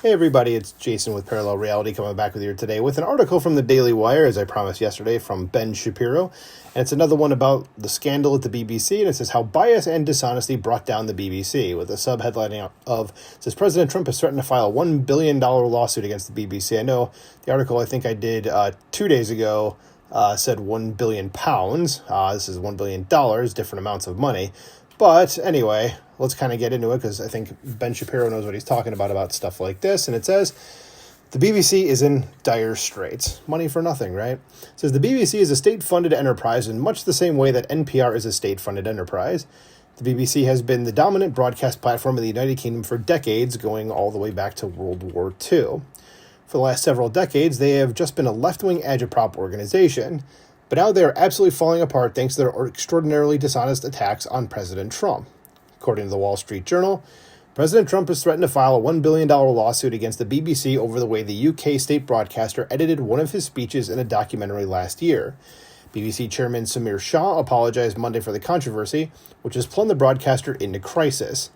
Hey everybody, it's Jason with Parallel Reality coming back with you today with an article from the Daily Wire, as I promised yesterday, from Ben Shapiro. And it's another one about the scandal at the BBC, and it says how bias and dishonesty brought down the BBC, with a subheadline of, says President Trump has threatened to file a $1 billion lawsuit against the BBC. I know the article I think I did 2 days ago said £1 billion. This is $1 billion, different amounts of money. But anyway, let's kind of get into it because I think Ben Shapiro knows what he's talking about stuff like this. And it says, the BBC is in dire straits. Money for nothing, right? It says the BBC is a state-funded enterprise in much the same way that NPR is a state-funded enterprise. The BBC has been the dominant broadcast platform in the United Kingdom for decades, going all the way back to World War II. For the last several decades, they have just been a left-wing agitprop organization. But now they are absolutely falling apart thanks to their extraordinarily dishonest attacks on President Trump. According to the Wall Street Journal, President Trump has threatened to file a $1 billion lawsuit against the BBC over the way the UK state broadcaster edited one of his speeches in a documentary last year. BBC Chairman Samir Shah apologized Monday for the controversy, which has plunged the broadcaster into crisis.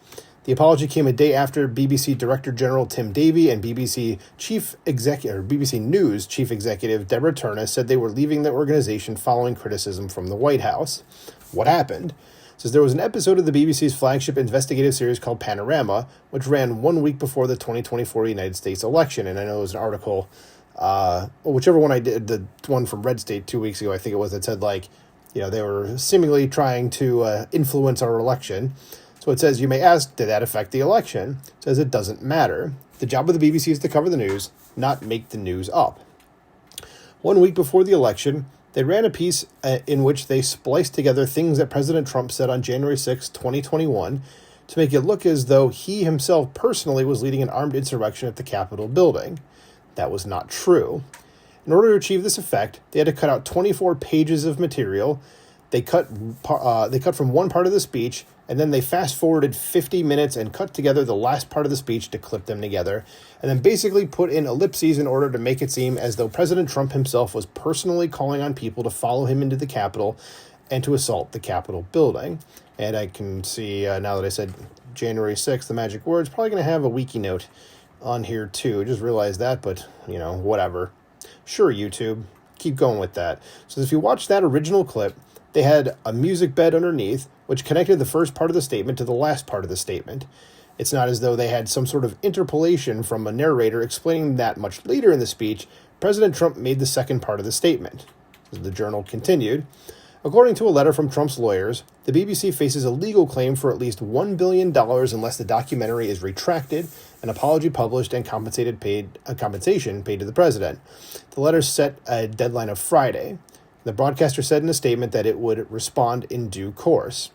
The apology came a day after BBC Director General Tim Davie and BBC News Chief Executive Deborah Turner said they were leaving the organization following criticism from the White House. What happened? It says there was an episode of the BBC's flagship investigative series called Panorama, which ran 1 week before the 2024 United States election. And I know there was an article, whichever one I did, the one from Red State 2 weeks ago, I think it was, that said, they were seemingly trying to influence our election. So it says, you may ask, did that affect the election? It says it doesn't matter. The job of the BBC is to cover the news, not make the news up. 1 week before the election, they ran a piece in which they spliced together things that President Trump said on January 6, 2021, to make it look as though he himself personally was leading an armed insurrection at the Capitol building. That was not true. In order to achieve this effect, they had to cut out 24 pages of material. They cut from one part of the speech, and then they fast-forwarded 50 minutes and cut together the last part of the speech to clip them together, and then basically put in ellipses in order to make it seem as though President Trump himself was personally calling on people to follow him into the Capitol and to assault the Capitol building. And I can see, now that I said January 6th, the magic words, probably going to have a wiki note on here too. Just realized that, but, whatever. Sure, YouTube. Keep going with that. So if you watch that original clip, they had a music bed underneath, which connected the first part of the statement to the last part of the statement. It's not as though they had some sort of interpolation from a narrator explaining that much later in the speech, President Trump made the second part of the statement. As the journal continued, according to a letter from Trump's lawyers, the BBC faces a legal claim for at least $1 billion unless the documentary is retracted, an apology published, and compensation paid to the president. The letter set a deadline of Friday. The broadcaster said in a statement that it would respond in due course.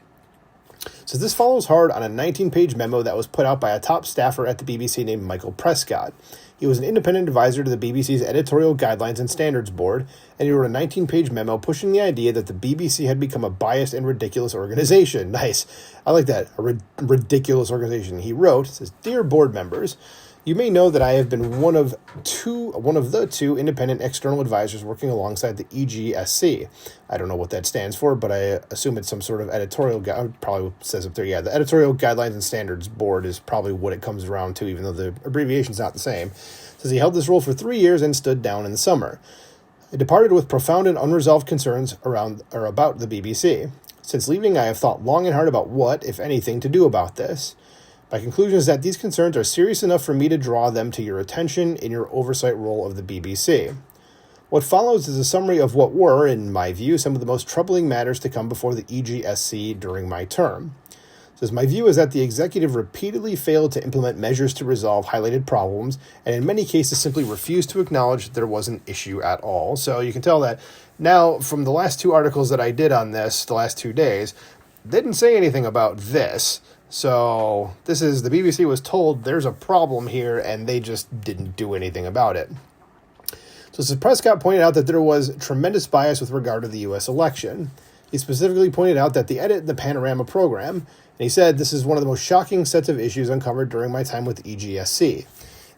So this follows hard on a 19-page memo that was put out by a top staffer at the BBC named Michael Prescott. He was an independent advisor to the BBC's Editorial Guidelines and Standards Board, and he wrote a 19-page memo pushing the idea that the BBC had become a biased and ridiculous organization. Nice. I like that. A ridiculous organization. He wrote, says, Dear board members, you may know that I have been one of the two independent external advisors working alongside the EGSC. I don't know what that stands for, but I assume it's some sort of editorial probably says up there, yeah, the Editorial Guidelines and Standards Board is probably what it comes around to, even though the abbreviation's not the same. It says he held this role for 3 years and stood down in the summer. I departed with profound and unresolved concerns about the BBC. Since leaving, I have thought long and hard about what, if anything, to do about this. My conclusion is that these concerns are serious enough for me to draw them to your attention in your oversight role of the BBC. What follows is a summary of what were, in my view, some of the most troubling matters to come before the EGSC during my term. It says, my view is that the executive repeatedly failed to implement measures to resolve highlighted problems, and in many cases simply refused to acknowledge that there was an issue at all. So you can tell that now from the last two articles that I did on this, the last 2 days, they didn't say anything about this. So this is, the BBC was told there's a problem here, and they just didn't do anything about it. So Prescott pointed out that there was tremendous bias with regard to the U.S. election. He specifically pointed out that the edit in the Panorama program, and he said, this is one of the most shocking sets of issues uncovered during my time with the EGSC.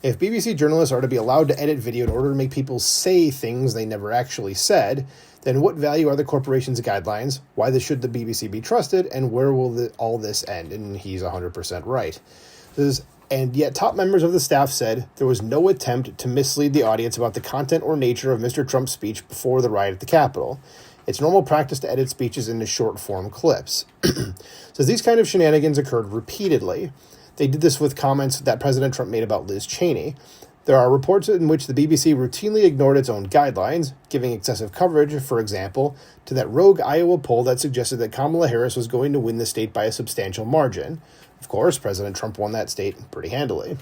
If BBC journalists are to be allowed to edit video in order to make people say things they never actually said, then what value are the corporation's guidelines? Why should the BBC be trusted? And where will all this end? And he's 100% right. And yet top members of the staff said there was no attempt to mislead the audience about the content or nature of Mr. Trump's speech before the riot at the Capitol. It's normal practice to edit speeches into short-form clips. So these kind of shenanigans occurred repeatedly. They did this with comments that President Trump made about Liz Cheney. There are reports in which the BBC routinely ignored its own guidelines, giving excessive coverage, for example, to that rogue Iowa poll that suggested that Kamala Harris was going to win the state by a substantial margin. Of course, President Trump won that state pretty handily.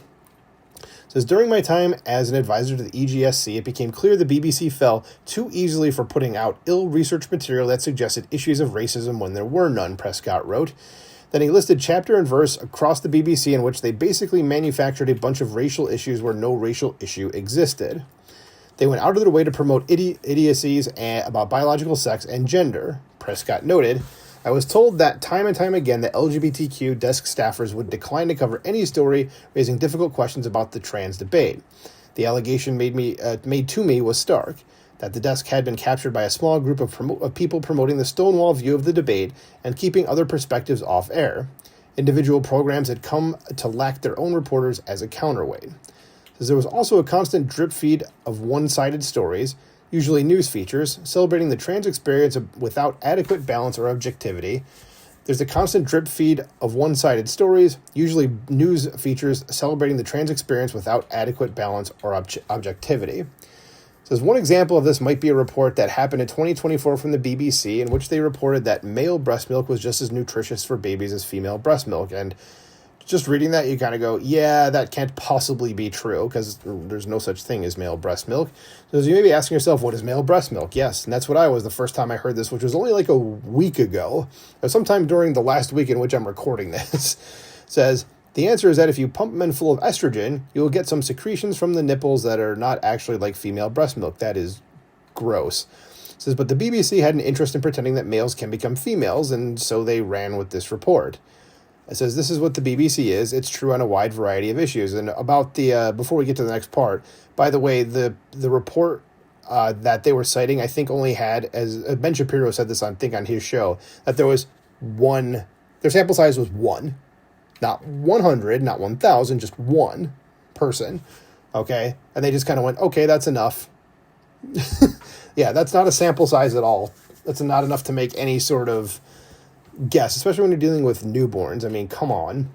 It says, during my time as an advisor to the EGSC, it became clear the BBC fell too easily for putting out ill-researched material that suggested issues of racism when there were none, Prescott wrote. Then he listed chapter and verse across the BBC in which they basically manufactured a bunch of racial issues where no racial issue existed. They went out of their way to promote idiocies about biological sex and gender. Prescott noted, I was told that time and time again that LGBTQ desk staffers would decline to cover any story raising difficult questions about the trans debate. The allegation made to me was stark, that the desk had been captured by a small group of people promoting the Stonewall view of the debate and keeping other perspectives off air. Individual programs had come to lack their own reporters as a counterweight. There was also a constant drip feed of one-sided stories, usually news features, celebrating the trans experience without adequate balance or objectivity. There's a constant drip feed of one-sided stories, usually news features, celebrating the trans experience without adequate balance or objectivity. Says one example of this might be a report that happened in 2024 from the BBC in which they reported that male breast milk was just as nutritious for babies as female breast milk. And just reading that, you kind of go, yeah, that can't possibly be true because there's no such thing as male breast milk. So you may be asking yourself, what is male breast milk? Yes, and that's what I was the first time I heard this, which was only like a week ago, or sometime during the last week in which I'm recording this. Says, the answer is that if you pump men full of estrogen, you will get some secretions from the nipples that are not actually like female breast milk. That is gross. It says, but the BBC had an interest in pretending that males can become females, and so they ran with this report. It says, this is what the BBC is. It's true on a wide variety of issues. And about the, before we get to the next part, by the way, the report that they were citing, I think only had, as Ben Shapiro said this, on his show, that there was one, their sample size was one. Not 100, not 1,000, just one person, okay? And they just kind of went, okay, that's enough. Yeah, that's not a sample size at all. That's not enough to make any sort of guess, especially when you're dealing with newborns. I mean, come on.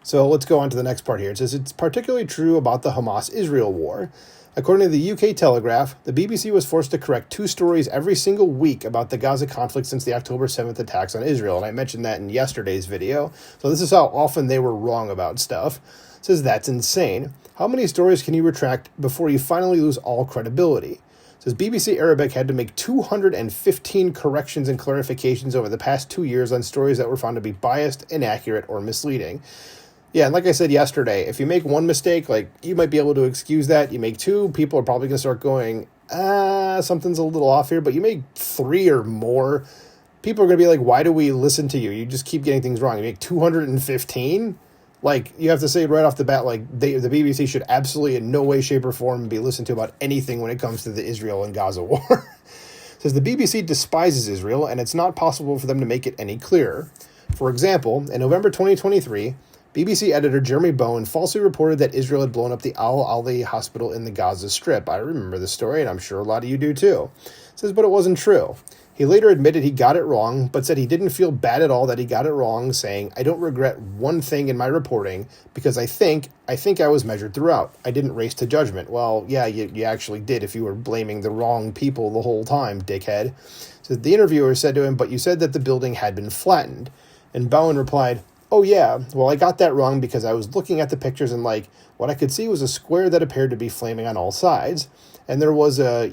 So let's go on to the next part here. It says, it's particularly true about the Hamas-Israel war. According to the UK Telegraph, the BBC was forced to correct 2 stories every single week about the Gaza conflict since the October 7th attacks on Israel, and I mentioned that in yesterday's video. So this is how often they were wrong about stuff. It says, that's insane. How many stories can you retract before you finally lose all credibility? It says, BBC Arabic had to make 215 corrections and clarifications over the past 2 years on stories that were found to be biased, inaccurate, or misleading. Yeah, and like I said yesterday, if you make one mistake, like, you might be able to excuse that. You make 2, people are probably going to start going, something's a little off here. But you make 3 or more, people are going to be like, why do we listen to you? You just keep getting things wrong. You make 215? Like, you have to say right off the bat, like, the BBC should absolutely in no way, shape, or form be listened to about anything when it comes to the Israel and Gaza war. It says the BBC despises Israel, and it's not possible for them to make it any clearer. For example, in November 2023, BBC editor Jeremy Bowen falsely reported that Israel had blown up the Al-Ali hospital in the Gaza Strip. I remember the story, and I'm sure a lot of you do too. It says, but it wasn't true. He later admitted he got it wrong, but said he didn't feel bad at all that he got it wrong, saying, I don't regret one thing in my reporting, because I think I was measured throughout. I didn't race to judgment. Well, yeah, you actually did if you were blaming the wrong people the whole time, dickhead. So the interviewer said to him, but you said that the building had been flattened. And Bowen replied, oh yeah, well I got that wrong because I was looking at the pictures and what I could see was a square that appeared to be flaming on all sides. And there was a,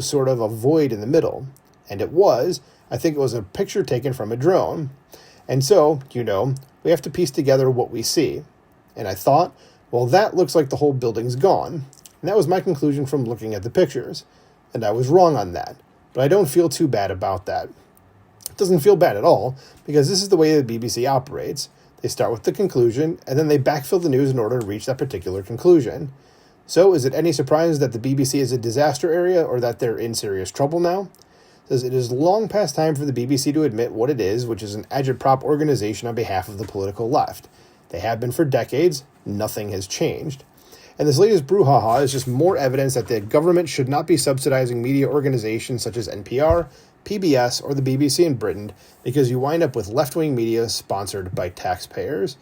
sort of a void in the middle. And I think it was a picture taken from a drone. And so, we have to piece together what we see. And I thought, well, that looks like the whole building's gone. And that was my conclusion from looking at the pictures. And I was wrong on that. But I don't feel too bad about that. It doesn't feel bad at all, because this is the way the BBC operates. They start with the conclusion, and then they backfill the news in order to reach that particular conclusion. So, is it any surprise that the BBC is a disaster area, or that they're in serious trouble now? It says it is long past time for the BBC to admit what it is, which is an agitprop organization on behalf of the political left. They have been for decades. Nothing has changed. And this latest brouhaha is just more evidence that the government should not be subsidizing media organizations such as NPR, PBS, or the BBC in Britain, because you wind up with left-wing media sponsored by taxpayers.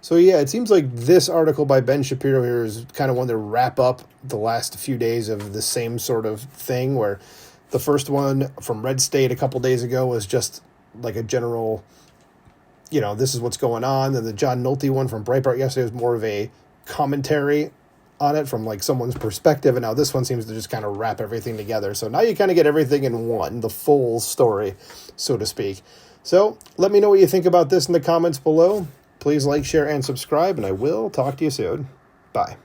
So yeah, it seems like this article by Ben Shapiro here is kind of one to wrap up the last few days of the same sort of thing, where the first one from Red State a couple days ago was just like a general, this is what's going on. Then the John Nolte one from Breitbart yesterday was more of a commentary on it from like someone's perspective, and now this one seems to just kind of wrap everything together. So now you kind of get everything in one, the full story, so to speak. So let me know what you think about this in the comments below. Please like, share, and subscribe, and I will talk to you soon. Bye.